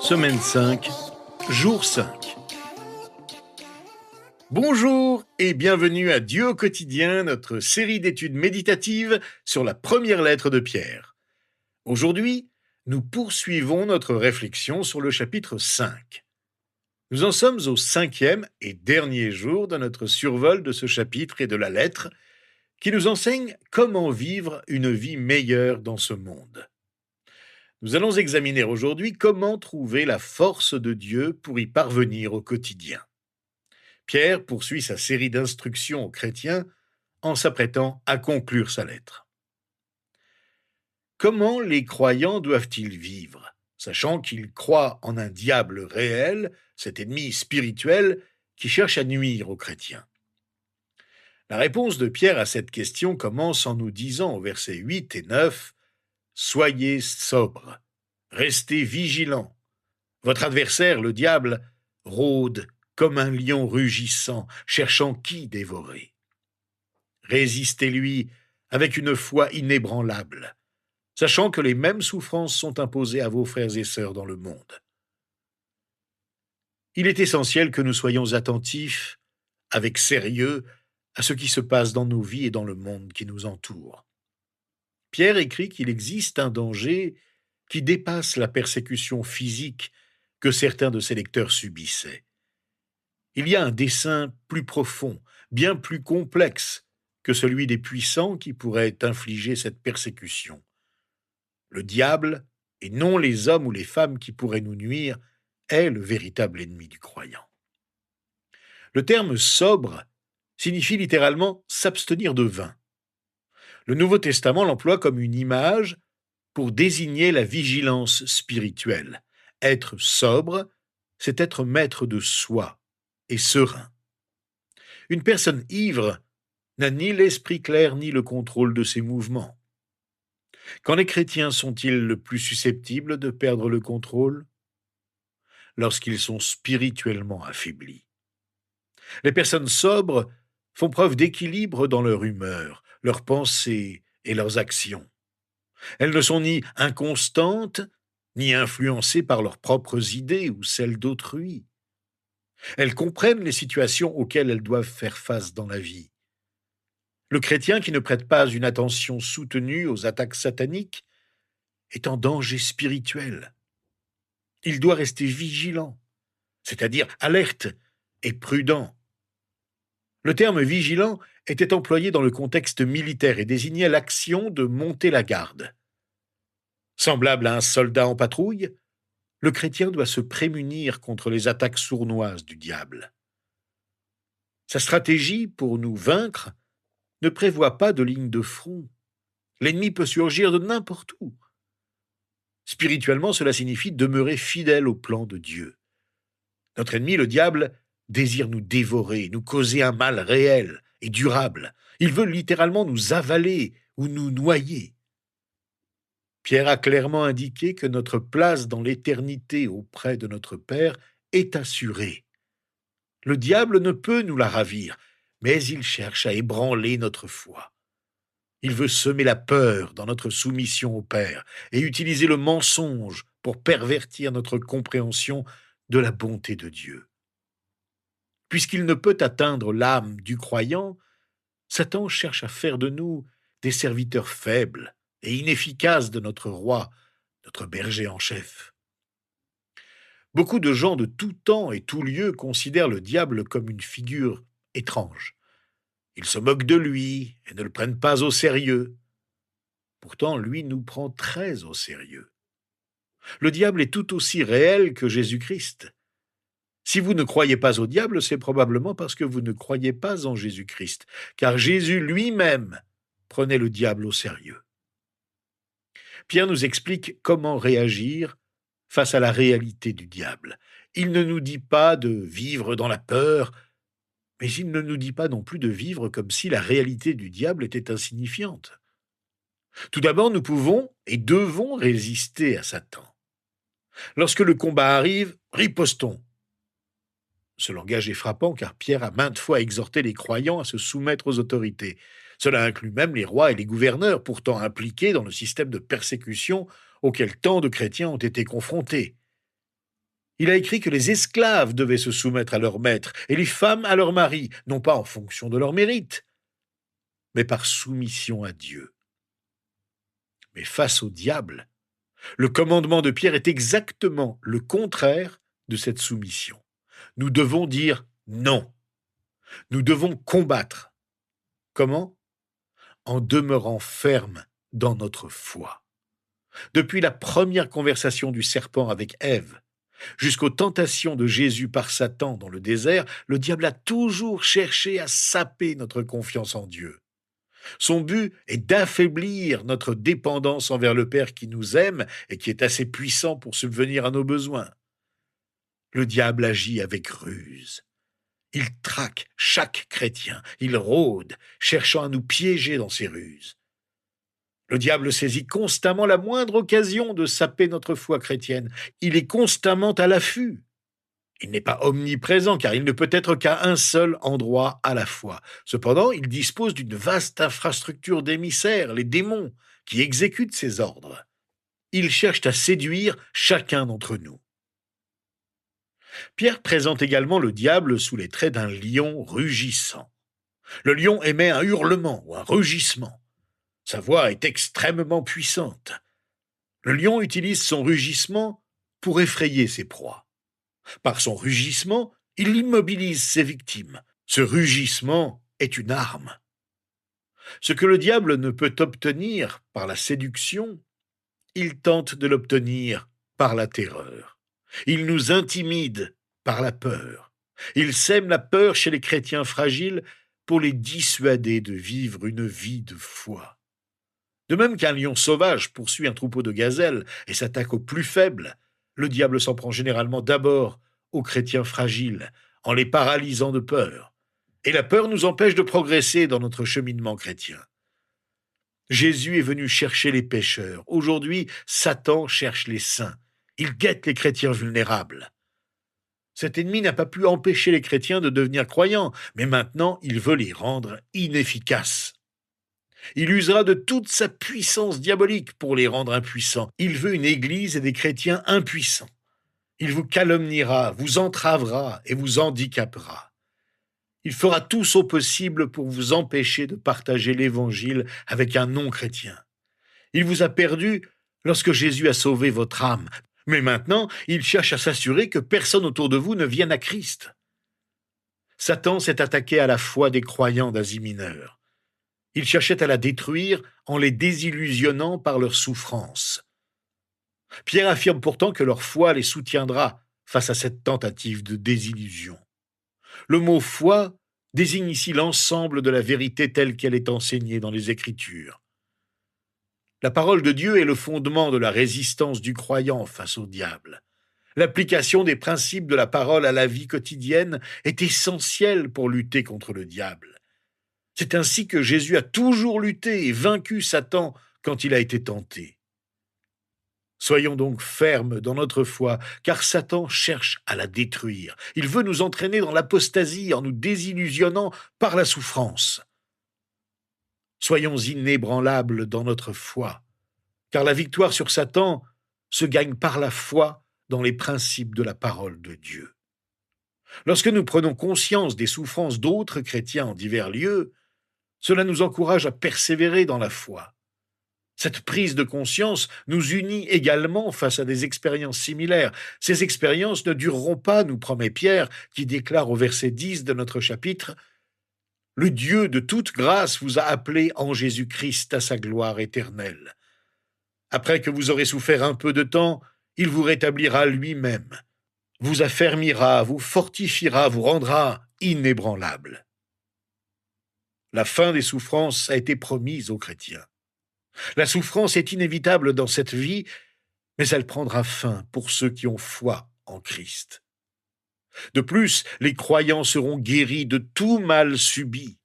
Semaine 5, jour 5. Bonjour et bienvenue à Dieu au quotidien, notre série d'études méditatives sur la première lettre de Pierre. Aujourd'hui, nous poursuivons notre réflexion sur le chapitre 5. Nous en sommes au 5e et dernier jour de notre survol de ce chapitre et de la lettre qui nous enseigne comment vivre une vie meilleure dans ce monde. Nous allons examiner aujourd'hui comment trouver la force de Dieu pour y parvenir au quotidien. Pierre poursuit sa série d'instructions aux chrétiens en s'apprêtant à conclure sa lettre. Comment les croyants doivent-ils vivre, sachant qu'ils croient en un diable réel, cet ennemi spirituel qui cherche à nuire aux chrétiens? La réponse de Pierre à cette question commence en nous disant au versets 8 et 9 « Soyez sobres, restez vigilants. Votre adversaire, le diable, rôde comme un lion rugissant, cherchant qui dévorer. Résistez-lui avec une foi inébranlable, sachant que les mêmes souffrances sont imposées à vos frères et sœurs dans le monde. » Il est essentiel que nous soyons attentifs, avec sérieux, à ce qui se passe dans nos vies et dans le monde qui nous entoure. Pierre écrit qu'il existe un danger qui dépasse la persécution physique que certains de ses lecteurs subissaient. Il y a un dessein plus profond, bien plus complexe que celui des puissants qui pourraient infliger cette persécution. Le diable, et non les hommes ou les femmes qui pourraient nous nuire, est le véritable ennemi du croyant. Le terme « sobre » signifie littéralement « s'abstenir de vin ». Le Nouveau Testament l'emploie comme une image pour désigner la vigilance spirituelle. Être sobre, c'est être maître de soi et serein. Une personne ivre n'a ni l'esprit clair ni le contrôle de ses mouvements. Quand les chrétiens sont-ils le plus susceptibles de perdre le contrôle? Lorsqu'ils sont spirituellement affaiblis. Les personnes sobres font preuve d'équilibre dans leur humeur, leurs pensées et leurs actions. Elles ne sont ni inconstantes, ni influencées par leurs propres idées ou celles d'autrui. Elles comprennent les situations auxquelles elles doivent faire face dans la vie. Le chrétien qui ne prête pas une attention soutenue aux attaques sataniques est en danger spirituel. Il doit rester vigilant, c'est-à-dire alerte et prudent. Le terme « vigilant » était employé dans le contexte militaire et désignait l'action de monter la garde. Semblable à un soldat en patrouille, le chrétien doit se prémunir contre les attaques sournoises du diable. Sa stratégie pour nous vaincre ne prévoit pas de ligne de front. L'ennemi peut surgir de n'importe où. Spirituellement, cela signifie demeurer fidèle au plan de Dieu. Notre ennemi, le diable, désire nous dévorer, nous causer un mal réel et durable. Il veut littéralement nous avaler ou nous noyer. Pierre a clairement indiqué que notre place dans l'éternité auprès de notre Père est assurée. Le diable ne peut nous la ravir, mais il cherche à ébranler notre foi. Il veut semer la peur dans notre soumission au Père et utiliser le mensonge pour pervertir notre compréhension de la bonté de Dieu. Puisqu'il ne peut atteindre l'âme du croyant, Satan cherche à faire de nous des serviteurs faibles et inefficaces de notre roi, notre berger en chef. Beaucoup de gens de tout temps et tout lieu considèrent le diable comme une figure étrange. Ils se moquent de lui et ne le prennent pas au sérieux. Pourtant, lui nous prend très au sérieux. Le diable est tout aussi réel que Jésus-Christ. Si vous ne croyez pas au diable, c'est probablement parce que vous ne croyez pas en Jésus-Christ, car Jésus lui-même prenait le diable au sérieux. Pierre nous explique comment réagir face à la réalité du diable. Il ne nous dit pas de vivre dans la peur, mais il ne nous dit pas non plus de vivre comme si la réalité du diable était insignifiante. Tout d'abord, nous pouvons et devons résister à Satan. Lorsque le combat arrive, ripostons. Ce langage est frappant car Pierre a maintes fois exhorté les croyants à se soumettre aux autorités. Cela inclut même les rois et les gouverneurs, pourtant impliqués dans le système de persécution auquel tant de chrétiens ont été confrontés. Il a écrit que les esclaves devaient se soumettre à leur maître et les femmes à leur mari, non pas en fonction de leur mérite, mais par soumission à Dieu. Mais face au diable, le commandement de Pierre est exactement le contraire de cette soumission. Nous devons dire non. Nous devons combattre. Comment? En demeurant fermes dans notre foi. Depuis la première conversation du serpent avec Ève, jusqu'aux tentations de Jésus par Satan dans le désert, le diable a toujours cherché à saper notre confiance en Dieu. Son but est d'affaiblir notre dépendance envers le Père qui nous aime et qui est assez puissant pour subvenir à nos besoins. Le diable agit avec ruse. Il traque chaque chrétien, il rôde, cherchant à nous piéger dans ses ruses. Le diable saisit constamment la moindre occasion de saper notre foi chrétienne. Il est constamment à l'affût. Il n'est pas omniprésent car il ne peut être qu'à un seul endroit à la fois. Cependant, il dispose d'une vaste infrastructure d'émissaires, les démons, qui exécutent ses ordres. Ils cherchent à séduire chacun d'entre nous. Pierre présente également le diable sous les traits d'un lion rugissant. Le lion émet un hurlement ou un rugissement. Sa voix est extrêmement puissante. Le lion utilise son rugissement pour effrayer ses proies. Par son rugissement, il immobilise ses victimes. Ce rugissement est une arme. Ce que le diable ne peut obtenir par la séduction, il tente de l'obtenir par la terreur. Il nous intimide par la peur. Il sème la peur chez les chrétiens fragiles pour les dissuader de vivre une vie de foi. De même qu'un lion sauvage poursuit un troupeau de gazelles et s'attaque aux plus faibles, le diable s'en prend généralement d'abord aux chrétiens fragiles, en les paralysant de peur. Et la peur nous empêche de progresser dans notre cheminement chrétien. Jésus est venu chercher les pécheurs. Aujourd'hui, Satan cherche les saints. Il guette les chrétiens vulnérables. Cet ennemi n'a pas pu empêcher les chrétiens de devenir croyants, mais maintenant il veut les rendre inefficaces. Il usera de toute sa puissance diabolique pour les rendre impuissants. Il veut une église et des chrétiens impuissants. Il vous calomniera, vous entravera et vous handicapera. Il fera tout son possible pour vous empêcher de partager l'évangile avec un non-chrétien. Il vous a perdu lorsque Jésus a sauvé votre âme, mais maintenant il cherche à s'assurer que personne autour de vous ne vienne à Christ. Satan s'est attaqué à la foi des croyants d'Asie mineure. Il cherchait à la détruire en les désillusionnant par leur souffrance. Pierre affirme pourtant que leur foi les soutiendra face à cette tentative de désillusion. Le mot foi désigne ici l'ensemble de la vérité telle qu'elle est enseignée dans les Écritures. La parole de Dieu est le fondement de la résistance du croyant face au diable. L'application des principes de la parole à la vie quotidienne est essentielle pour lutter contre le diable. C'est ainsi que Jésus a toujours lutté et vaincu Satan quand il a été tenté. Soyons donc fermes dans notre foi, car Satan cherche à la détruire. Il veut nous entraîner dans l'apostasie en nous désillusionnant par la souffrance. Soyons inébranlables dans notre foi, car la victoire sur Satan se gagne par la foi dans les principes de la parole de Dieu. Lorsque nous prenons conscience des souffrances d'autres chrétiens en divers lieux, cela nous encourage à persévérer dans la foi. Cette prise de conscience nous unit également face à des expériences similaires. Ces expériences ne dureront pas, nous promet Pierre, qui déclare au verset 10 de notre chapitre « Le Dieu de toute grâce vous a appelé en Jésus-Christ à sa gloire éternelle. Après que vous aurez souffert un peu de temps, il vous rétablira lui-même, vous affermira, vous fortifiera, vous rendra inébranlable. » La fin des souffrances a été promise aux chrétiens. La souffrance est inévitable dans cette vie, mais elle prendra fin pour ceux qui ont foi en Christ. De plus, les croyants seront guéris de tout mal subi.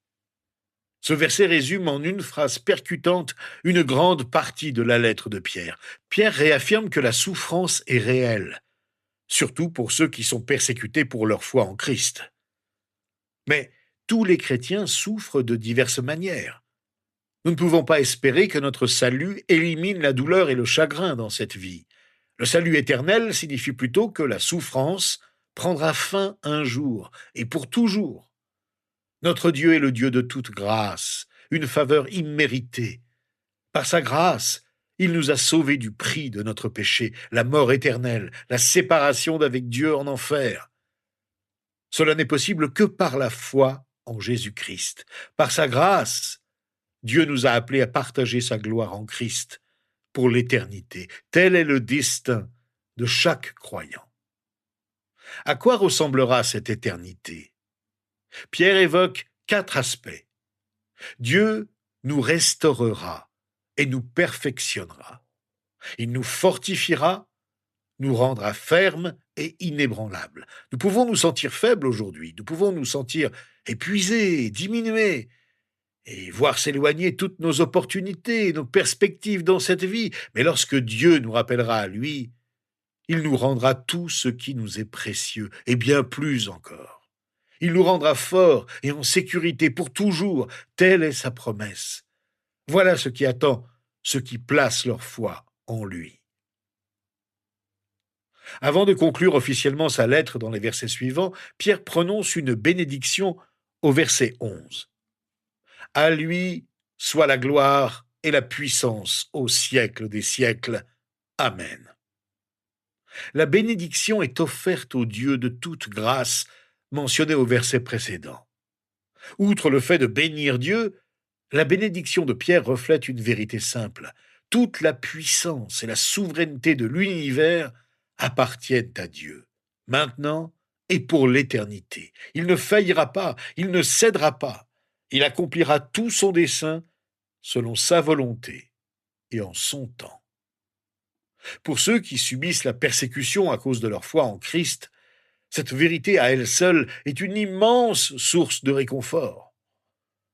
Ce verset résume en une phrase percutante une grande partie de la lettre de Pierre. Pierre réaffirme que la souffrance est réelle, surtout pour ceux qui sont persécutés pour leur foi en Christ. Mais tous les chrétiens souffrent de diverses manières. Nous ne pouvons pas espérer que notre salut élimine la douleur et le chagrin dans cette vie. Le salut éternel signifie plutôt que la souffrance prendra fin un jour, et pour toujours. Notre Dieu est le Dieu de toute grâce, une faveur imméritée. Par sa grâce, il nous a sauvés du prix de notre péché, la mort éternelle, la séparation d'avec Dieu en enfer. Cela n'est possible que par la foi en Jésus-Christ. Par sa grâce, Dieu nous a appelés à partager sa gloire en Christ pour l'éternité. Tel est le destin de chaque croyant. À quoi ressemblera cette éternité? Pierre évoque 4 aspects. Dieu nous restaurera et nous perfectionnera. Il nous fortifiera, nous rendra fermes et inébranlables. Nous pouvons nous sentir faibles aujourd'hui, nous pouvons nous sentir épuisés, diminués, et voir s'éloigner toutes nos opportunités, nos perspectives dans cette vie. Mais lorsque Dieu nous rappellera à lui, il nous rendra tout ce qui nous est précieux, et bien plus encore. Il nous rendra forts et en sécurité pour toujours, telle est sa promesse. Voilà ce qui attend ceux qui placent leur foi en lui. Avant de conclure officiellement sa lettre dans les versets suivants, Pierre prononce une bénédiction au verset 11. À lui soit la gloire et la puissance au siècle des siècles. Amen. La bénédiction est offerte au Dieu de toute grâce mentionné au verset précédent. Outre le fait de bénir Dieu, la bénédiction de Pierre reflète une vérité simple. Toute la puissance et la souveraineté de l'univers appartiennent à Dieu, maintenant et pour l'éternité. Il ne faillira pas, il ne cédera pas. Il accomplira tout son dessein selon sa volonté et en son temps. Pour ceux qui subissent la persécution à cause de leur foi en Christ, cette vérité à elle seule est une immense source de réconfort.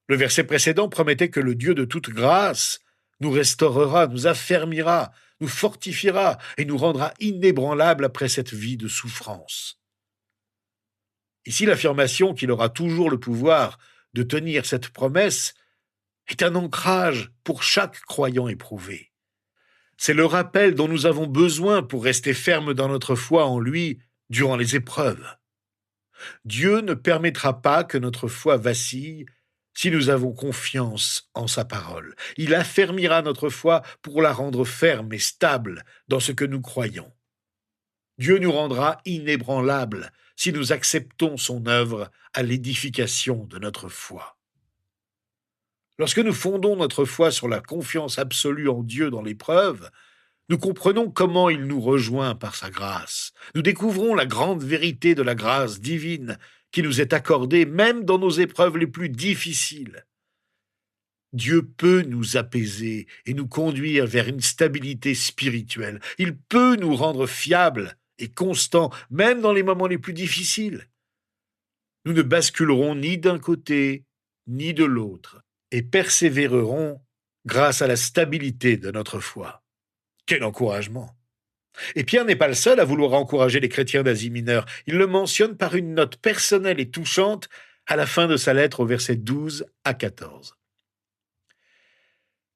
Le verset précédent promettait que le Dieu de toute grâce nous restaurera, nous affermira, nous fortifiera et nous rendra inébranlables après cette vie de souffrance. Ici, l'affirmation qu'il aura toujours le pouvoir de tenir cette promesse est un ancrage pour chaque croyant éprouvé. C'est le rappel dont nous avons besoin pour rester fermes dans notre foi en lui durant les épreuves. Dieu ne permettra pas que notre foi vacille si nous avons confiance en sa parole. Il affermira notre foi pour la rendre ferme et stable dans ce que nous croyons. Dieu nous rendra inébranlables si nous acceptons son œuvre à l'édification de notre foi. Lorsque nous fondons notre foi sur la confiance absolue en Dieu dans l'épreuve, nous comprenons comment il nous rejoint par sa grâce. Nous découvrons la grande vérité de la grâce divine qui nous est accordée même dans nos épreuves les plus difficiles. Dieu peut nous apaiser et nous conduire vers une stabilité spirituelle. Il peut nous rendre fiables et constants même dans les moments les plus difficiles. Nous ne basculerons ni d'un côté ni de l'autre et persévérerons grâce à la stabilité de notre foi. Quel encouragement! Et Pierre n'est pas le seul à vouloir encourager les chrétiens d'Asie mineure. Il le mentionne par une note personnelle et touchante à la fin de sa lettre au verset 12 à 14.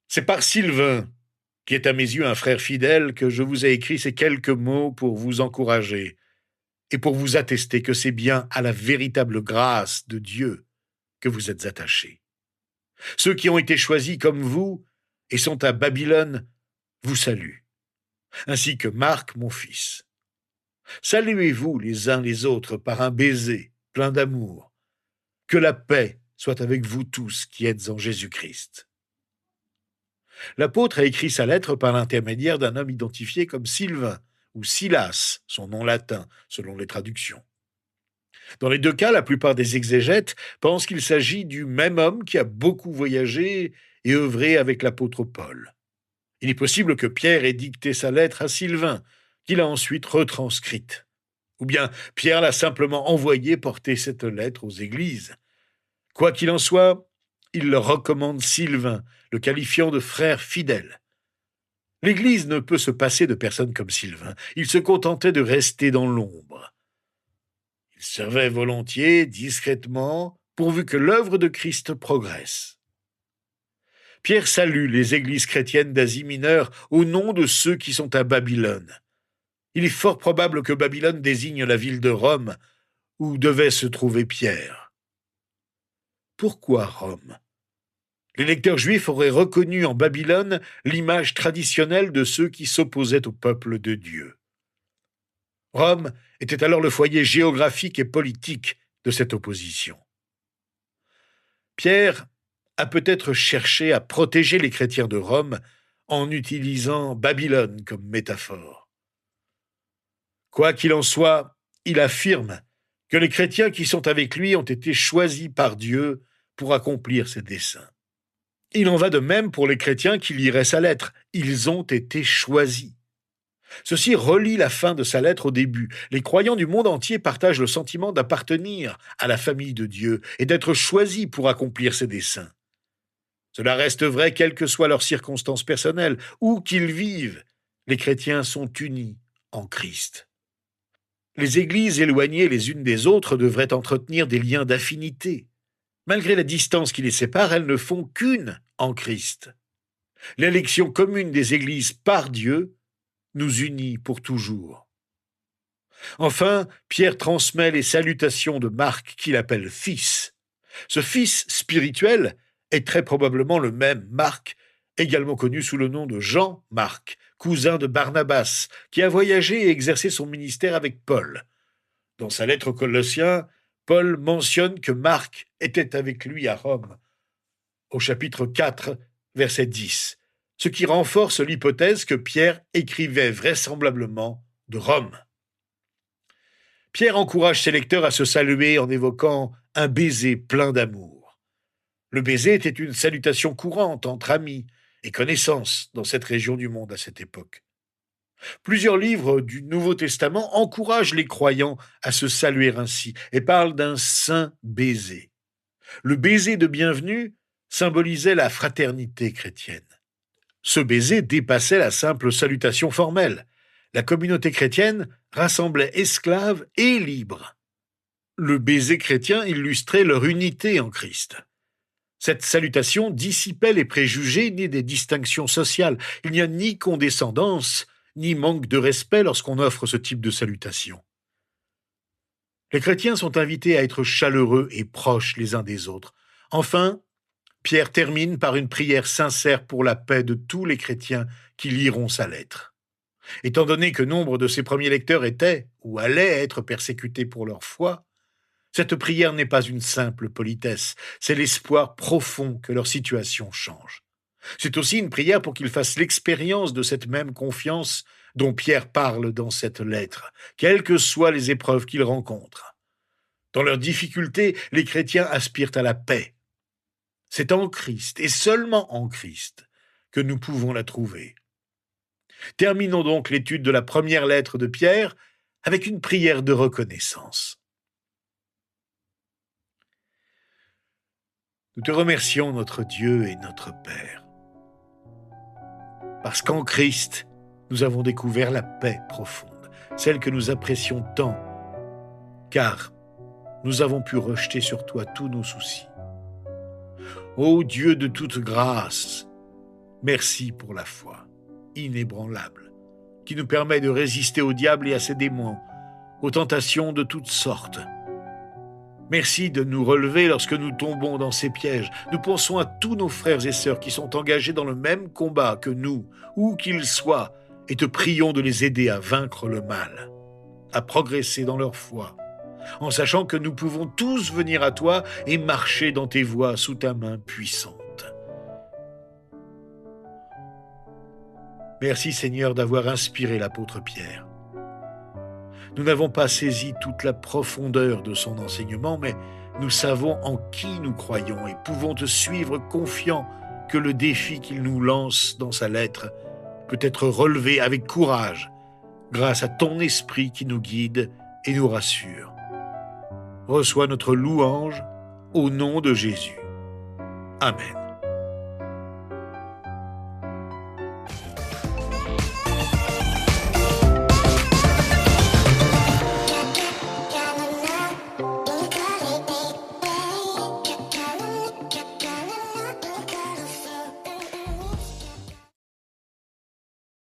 C'est par Sylvain, qui est à mes yeux un frère fidèle, que je vous ai écrit ces quelques mots pour vous encourager et pour vous attester que c'est bien à la véritable grâce de Dieu que vous êtes attachés. Ceux qui ont été choisis comme vous et sont à Babylone vous saluent, ainsi que Marc, mon fils. Saluez-vous les uns les autres par un baiser plein d'amour. Que la paix soit avec vous tous qui êtes en Jésus-Christ. L'apôtre a écrit sa lettre par l'intermédiaire d'un homme identifié comme Sylvain, ou Silas, son nom latin, selon les traductions. Dans les deux cas, la plupart des exégètes pensent qu'il s'agit du même homme qui a beaucoup voyagé et œuvré avec l'apôtre Paul. Il est possible que Pierre ait dicté sa lettre à Sylvain, qu'il a ensuite retranscrite. Ou bien Pierre l'a simplement envoyé porter cette lettre aux églises. Quoi qu'il en soit, il leur recommande Sylvain, le qualifiant de frère fidèle. L'Église ne peut se passer de personnes comme Sylvain. Il se contentait de rester dans l'ombre. Il servait volontiers, discrètement, pourvu que l'œuvre de Christ progresse. Pierre salue les églises chrétiennes d'Asie mineure au nom de ceux qui sont à Babylone. Il est fort probable que Babylone désigne la ville de Rome où devait se trouver Pierre. Pourquoi Rome? Les lecteurs juifs auraient reconnu en Babylone l'image traditionnelle de ceux qui s'opposaient au peuple de Dieu. Rome était alors le foyer géographique et politique de cette opposition. Pierre a peut-être cherché à protéger les chrétiens de Rome en utilisant Babylone comme métaphore. Quoi qu'il en soit, il affirme que les chrétiens qui sont avec lui ont été choisis par Dieu pour accomplir ses desseins. Il en va de même pour les chrétiens qui liraient sa lettre. Ils ont été choisis. Ceci relie la fin de sa lettre au début. Les croyants du monde entier partagent le sentiment d'appartenir à la famille de Dieu et d'être choisis pour accomplir ses desseins. Cela reste vrai quelles que soient leurs circonstances personnelles, où qu'ils vivent. Les chrétiens sont unis en Christ. Les églises éloignées les unes des autres devraient entretenir des liens d'affinité. Malgré la distance qui les sépare, elles ne font qu'une en Christ. L'élection commune des églises par Dieu nous unit pour toujours. Enfin, Pierre transmet les salutations de Marc qu'il appelle fils. Ce fils spirituel est très probablement le même Marc, également connu sous le nom de Jean-Marc, cousin de Barnabas, qui a voyagé et exercé son ministère avec Paul. Dans sa lettre aux Colossiens, Paul mentionne que Marc était avec lui à Rome, au chapitre 4, verset 10, ce qui renforce l'hypothèse que Pierre écrivait vraisemblablement de Rome. Pierre encourage ses lecteurs à se saluer en évoquant un baiser plein d'amour. Le baiser était une salutation courante entre amis et connaissances dans cette région du monde à cette époque. Plusieurs livres du Nouveau Testament encouragent les croyants à se saluer ainsi et parlent d'un saint baiser. Le baiser de bienvenue symbolisait la fraternité chrétienne. Ce baiser dépassait la simple salutation formelle. La communauté chrétienne rassemblait esclaves et libres. Le baiser chrétien illustrait leur unité en Christ. Cette salutation dissipait les préjugés ni des distinctions sociales. Il n'y a ni condescendance, ni manque de respect lorsqu'on offre ce type de salutation. Les chrétiens sont invités à être chaleureux et proches les uns des autres. Enfin, Pierre termine par une prière sincère pour la paix de tous les chrétiens qui liront sa lettre. Étant donné que nombre de ses premiers lecteurs étaient ou allaient être persécutés pour leur foi, cette prière n'est pas une simple politesse, c'est l'espoir profond que leur situation change. C'est aussi une prière pour qu'ils fassent l'expérience de cette même confiance dont Pierre parle dans cette lettre, quelles que soient les épreuves qu'ils rencontrent. Dans leurs difficultés, les chrétiens aspirent à la paix. C'est en Christ, et seulement en Christ, que nous pouvons la trouver. Terminons donc l'étude de la première lettre de Pierre avec une prière de reconnaissance. Nous te remercions, notre Dieu et notre Père, parce qu'en Christ, nous avons découvert la paix profonde, celle que nous apprécions tant, car nous avons pu rejeter sur toi tous nos soucis. Ô Dieu de toute grâce, merci pour la foi inébranlable, qui nous permet de résister au diable et à ses démons, aux tentations de toutes sortes. Merci de nous relever lorsque nous tombons dans ces pièges. Nous pensons à tous nos frères et sœurs qui sont engagés dans le même combat que nous, où qu'ils soient, et te prions de les aider à vaincre le mal, à progresser dans leur foi, en sachant que nous pouvons tous venir à toi et marcher dans tes voies sous ta main puissante. Merci Seigneur d'avoir inspiré l'apôtre Pierre. Nous n'avons pas saisi toute la profondeur de son enseignement, mais nous savons en qui nous croyons et pouvons te suivre confiants que le défi qu'il nous lance dans sa lettre peut être relevé avec courage grâce à ton esprit qui nous guide et nous rassure. Reçois notre louange au nom de Jésus. Amen.